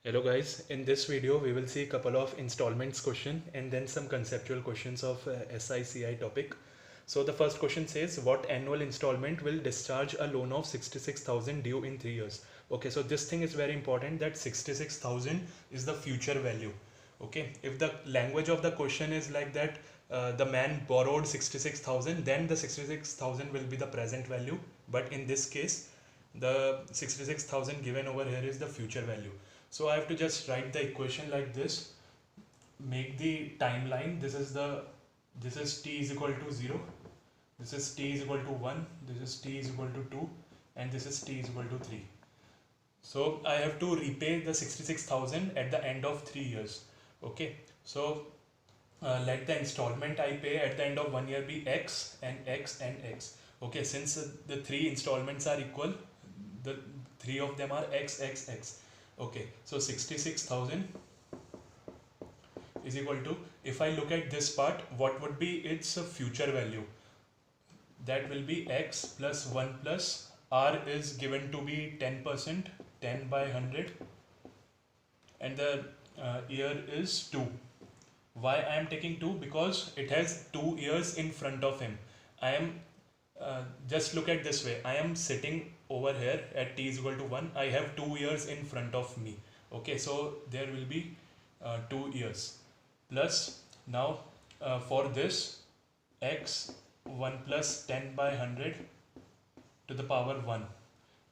Hello guys, in this video we will see a couple of installments question and then some conceptual questions of SICI topic. So the first question says, what annual installment will discharge a loan of 66,000 due in 3 years? Okay, so this thing is very important, that 66,000 is the future value. Okay, if the language of the question is like that, the man borrowed 66,000, then the 66,000 will be the present value. But in this case, the 66,000 given over here is the future value. So I have to just write the equation like this, make the timeline. This is t is equal to 0, this is t is equal to 1, this is t is equal to 2, and this is t is equal to 3. So I have to repay the 66,000 at the end of 3 years. Okay, so let the installment I pay at the end of 1 year be x and x and x. Okay, since the three installments are equal, the three of them are x, x, x. Okay, so 66,000 is equal to, if I look at this part, what would be its future value? That will be x plus 1 plus r is given to be 10%, 10 by 100, and the year is 2. Why I am taking 2? Because it has 2 years in front of him. I am just look at this way, I am sitting over here at t is equal to 1, I have 2 years in front of me. Okay, so there will be 2 years plus, now for this, x 1 plus 10 by 100 to the power 1,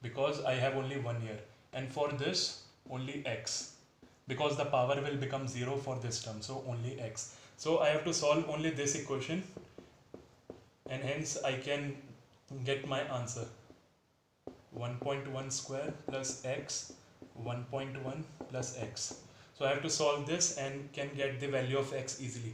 because I have only 1 year, and for this only x, because the power will become 0 for this term, so only x. So I have to solve only this equation, and hence I can get my answer, 1.1 square plus x 1.1 plus x. So I have to solve this and can get the value of x easily.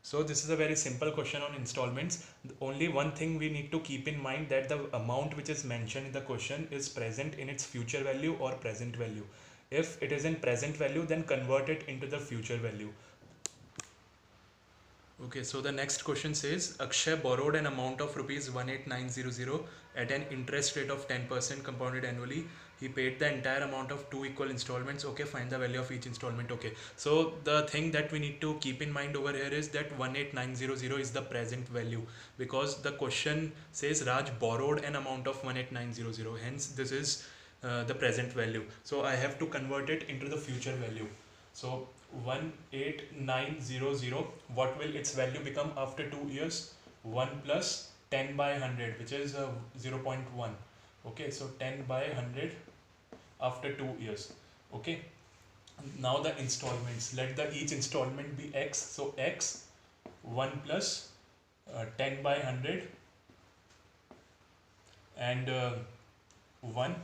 So this is a very simple question on installments. Only one thing we need to keep in mind, that the amount which is mentioned in the question is present in its future value or present value. If it is in present value, then convert it into the future value. Okay, so the next question says, Akshay borrowed an amount of rupees 18900 at an interest rate of 10% compounded annually. He paid the entire amount of 2 equal installments. Okay, find the value of each installment. Okay, so the thing that we need to keep in mind over here is that 18900 is the present value, because the question says Raj borrowed an amount of 18900, hence this is the present value. So I have to convert it into the future value. So 18900, what will its value become after 2 years? 1 plus 10 by 100, which is 0.1. Okay, so 10 by 100 after 2 years. Okay, now the installments, let the each installment be x. So x 1 plus 10 by 100 and 1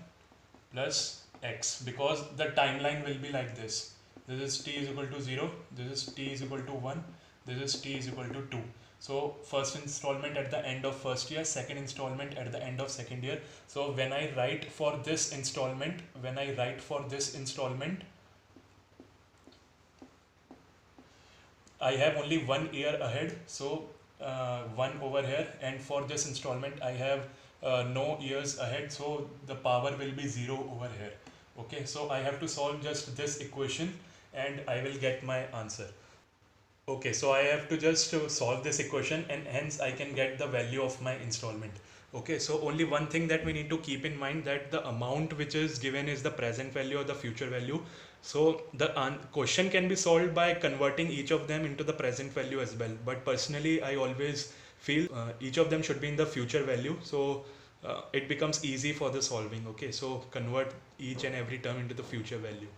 plus x, because the timeline will be like this. This is t is equal to 0, this is t is equal to 1, this is t is equal to 2. So first installment at the end of first year, second installment at the end of second year. So when I write for this installment, I have only 1 year ahead, so 1 over here, and for this installment I have no years ahead, so the power will be 0 over here. Okay, so I have to solve just this equation and I will get my answer. Okay, so I have to just solve this equation, and hence I can get the value of my installment. Okay, so only one thing that we need to keep in mind, that the amount which is given is the present value or the future value. So the question can be solved by converting each of them into the present value as well. But personally, I always feel each of them should be in the future value. So it becomes easy for the solving. Okay, so convert each and every term into the future value.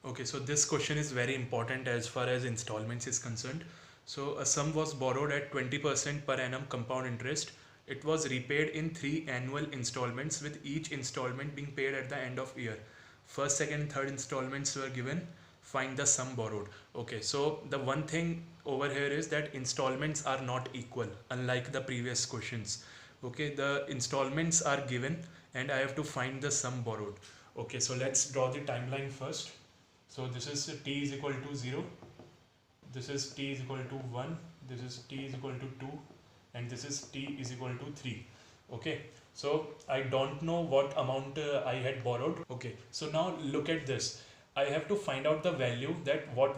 Okay, so this question is very important as far as installments is concerned. So a sum was borrowed at 20% per annum compound interest. It was repaid in 3 annual installments, with each installment being paid at the end of year. First, second, and third installments were given. Find the sum borrowed. Okay, so the one thing over here is that installments are not equal, unlike the previous questions. Okay, the installments are given and I have to find the sum borrowed. Okay, so let's draw the timeline first. So this is t is equal to 0, this is t is equal to 1, this is t is equal to 2, and this is t is equal to 3. Okay, So I don't know what amount I had borrowed. Okay, so now look at this. I have to find out the value, that what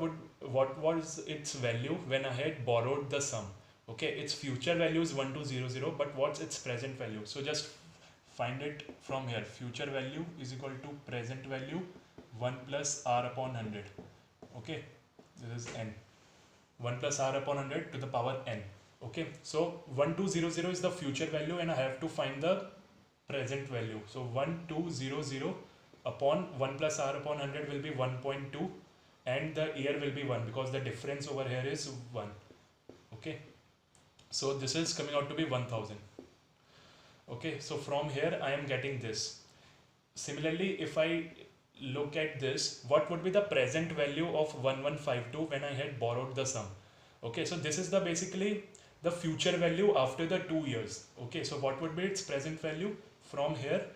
was its value when I had borrowed the sum. Okay, its future value is 1200, but what's its present value? So just find it from here. Future value is equal to present value 1 plus r upon 100. Okay, this is n. 1 plus r upon 100 to the power n. Okay, so 1200 is the future value and I have to find the present value. So 1200 upon 1 plus r upon 100 will be 1.2, and the year will be 1 because the difference over here is 1. Okay, so this is coming out to be 1000. Okay, so from here I am getting this. Similarly, if I look at this, what would be the present value of 1152 when I had borrowed the sum? Okay, so this is the basically the future value after the 2 years. Okay, so what would be its present value? From here,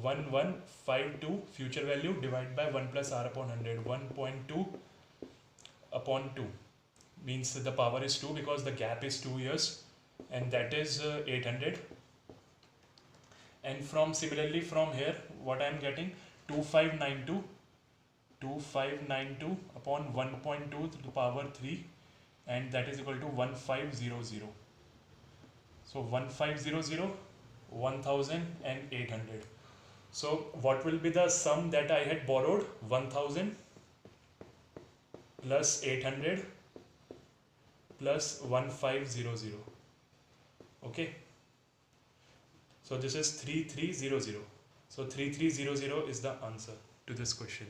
1152 future value divided by 1 plus r upon 100. 1.2 upon 2 means the power is 2 because the gap is 2 years, and that is 800. And from similarly from here, what I am getting, 2592 upon 1.2 to the power 3, and that is equal to 1500. So 1500, 1800. So what will be the sum that I had borrowed? 1000 plus 800 plus 1500. Okay, so this is 3300. So 3300 is the answer to this question.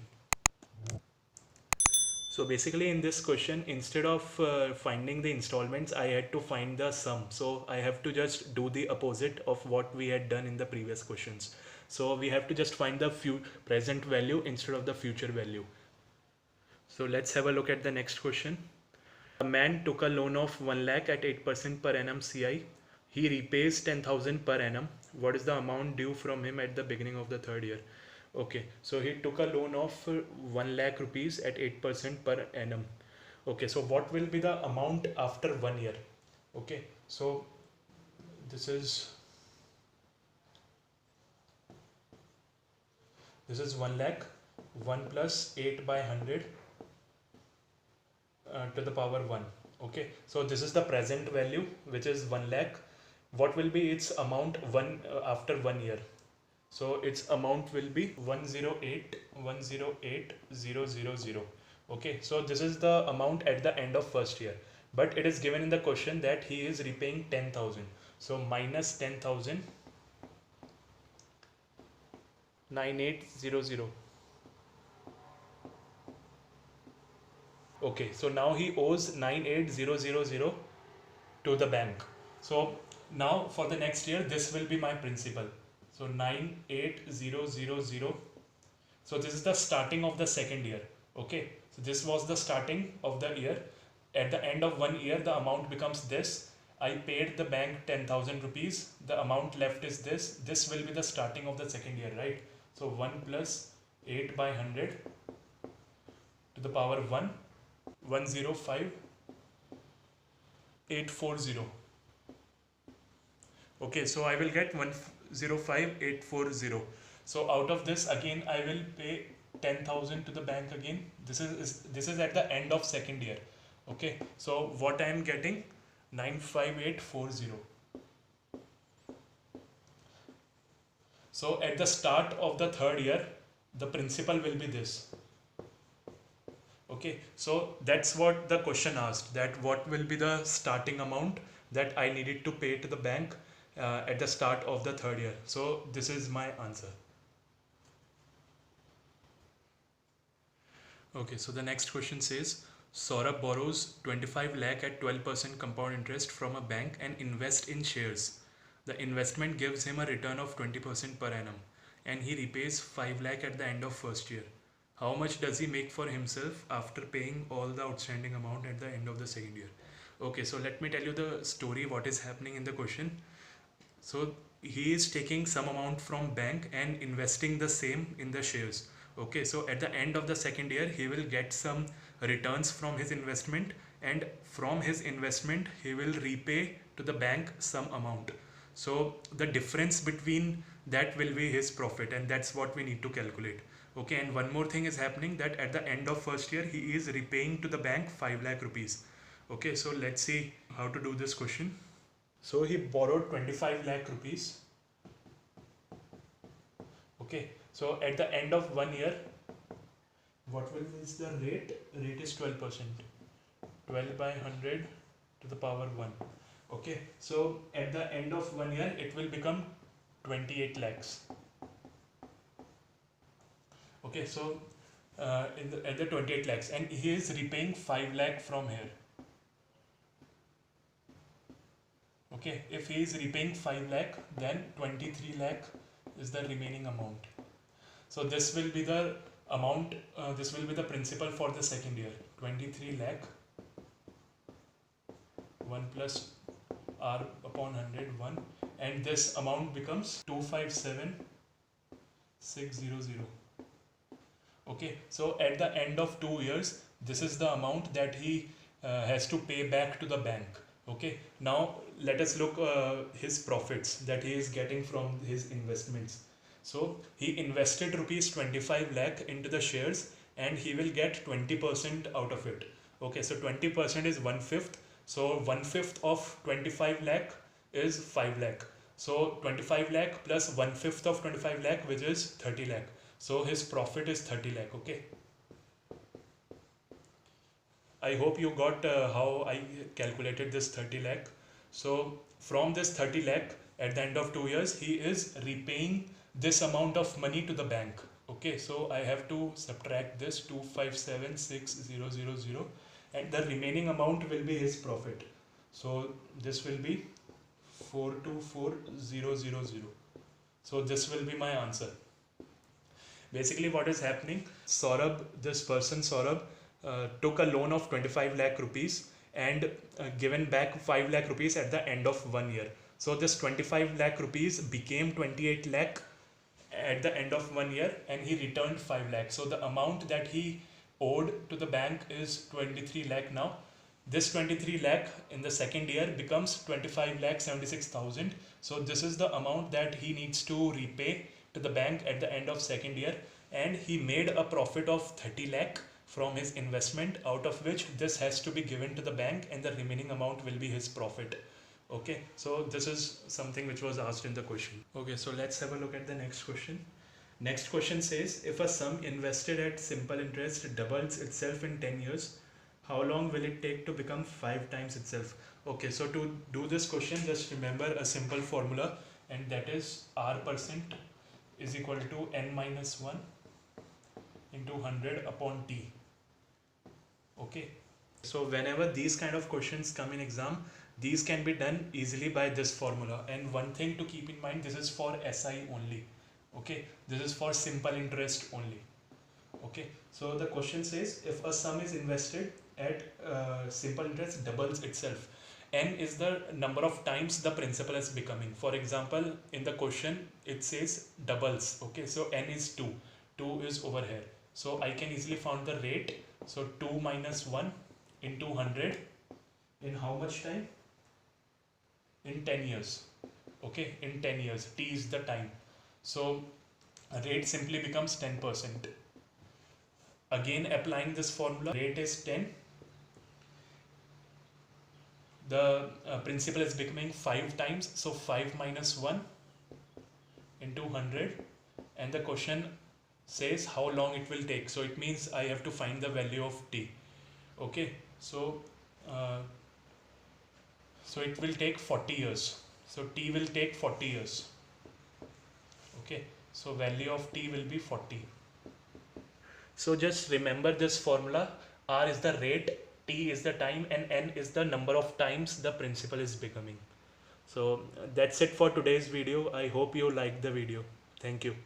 So basically in this question, instead of finding the installments, I had to find the sum. So I have to just do the opposite of what we had done in the previous questions. So we have to just find the present value instead of the future value. So let's have a look at the next question. A man took a loan of 1 lakh at 8% per annum CI. He repays 10,000 per annum. What is the amount due from him at the beginning of the third year? Okay, so he took a loan of 1 lakh rupees at 8% per annum. Okay, so what will be the amount after 1 year? Okay, so this is 1 lakh, 1 plus 8 by 100 to the power 1. Okay, so this is the present value, which is 1 lakh. What will be its amount after 1 year? So its amount will be 108,108,000. Okay, so this is the amount at the end of first year, but it is given in the question that he is repaying 10,000. So minus 10,000, 9800. Okay, so now he owes 98,000 to the bank. So now for the next year, this will be my principal. So 98,000. So this is the starting of the second year. Okay, so this was the starting of the year. At the end of 1 year, the amount becomes this. I paid the bank 10,000 rupees. The amount left is this. This will be the starting of the second year, right? So 1 plus 8 by 100 to the power 1, 105,840. Okay, so I will get 105,840. So out of this, again I will pay 10,000 to the bank again. This is at the end of second year. Okay, so what I am getting, 95840. So at the start of the third year, the principal will be this. Okay, so that's what the question asked, that what will be the starting amount that I needed to pay to the bank at the start of the third year. So this is my answer. Okay, so the next question says, Saurabh borrows 25 lakh at 12% compound interest from a bank and invests in shares. The investment gives him a return of 20% per annum, and he repays 5 lakh at the end of first year. How much does he make for himself after paying all the outstanding amount at the end of the second year? Okay, so let me tell you the story, what is happening in the question. So he is taking some amount from bank and investing the same in the shares. Okay, so at the end of the second year, he will get some returns from his investment, and from his investment, he will repay to the bank some amount. So the difference between that will be his profit, and that's what we need to calculate. Okay, and one more thing is happening, that at the end of first year he is repaying to the bank 5 lakh rupees. Okay, so let's see how to do this question. So he borrowed 25 lakh rupees. Okay, so at the end of 1 year, what will is the rate? Rate is 12%. 12 by 100 to the power 1. Okay, so at the end of 1 year, it will become 28 lakhs. Okay, so at the 28 lakhs, and he is repaying 5 lakh from here. Okay, if he is repaying 5 lakh, then 23 lakh is the remaining amount. So this will be the amount, this will be the principal for the second year. 23 lakh 1 plus r upon 100 1, and this amount becomes 257600. Okay, so at the end of 2 years, this is the amount that he has to pay back to the bank. Okay, now let us look his profits that he is getting from his investments. So he invested rupees 25 lakh into the shares, and he will get 20% out of it. Okay, so 20% is 1/5. So 1/5 of 25 lakh is 5 lakh. So 25 lakh plus 1/5 of 25 lakh, which is 30 lakh. So his profit is 30 lakh. Okay, I hope you got how I calculated this 30 lakh. So from this 30 lakh, at the end of 2 years, he is repaying this amount of money to the bank. Okay, so I have to subtract this 2576000, and the remaining amount will be his profit. So this will be 424000. So this will be my answer. Basically what is happening, Saurabh took a loan of 25 lakh rupees and given back 5 lakh rupees at the end of 1 year. So this 25 lakh rupees became 28 lakh at the end of 1 year, and he returned 5 lakh. So the amount that he owed to the bank is 23 lakh now. This 23 lakh in the second year becomes 25 lakh 76,000. So this is the amount that he needs to repay to the bank at the end of second year, and he made a profit of 30 lakh from his investment, out of which this has to be given to the bank, and the remaining amount will be his profit. Okay, so this is something which was asked in the question. Okay, so let's have a look at the next question. Next question says, if a sum invested at simple interest doubles itself in 10 years, how long will it take to become 5 times itself? Okay, so to do this question, just remember a simple formula, and that is r% is equal to n minus 1 into 100 upon t. Okay, so whenever these kind of questions come in exam, these can be done easily by this formula. And one thing to keep in mind, this is for SI only. Okay, this is for simple interest only. Okay, so the question says, if a sum is invested at simple interest doubles itself, n is the number of times the principal is becoming. For example, in the question it says doubles. Okay, so n is 2 is over here, so I can easily find the rate. So 2 minus 1 into 100 in how much time? In 10 years. Okay, in 10 years, t is the time, so rate simply becomes 10%. Again applying this formula, rate is 10, the principal is becoming 5 times, so 5 minus 1 into 100, and the question says how long it will take, so it means I have to find the value of t. Okay, so it will take 40 years, so t will take 40 years. Okay, so value of t will be 40. So just remember this formula, r is the rate, t is the time, and n is the number of times the principal is becoming. So that's it for today's video. I hope you liked the video. Thank you.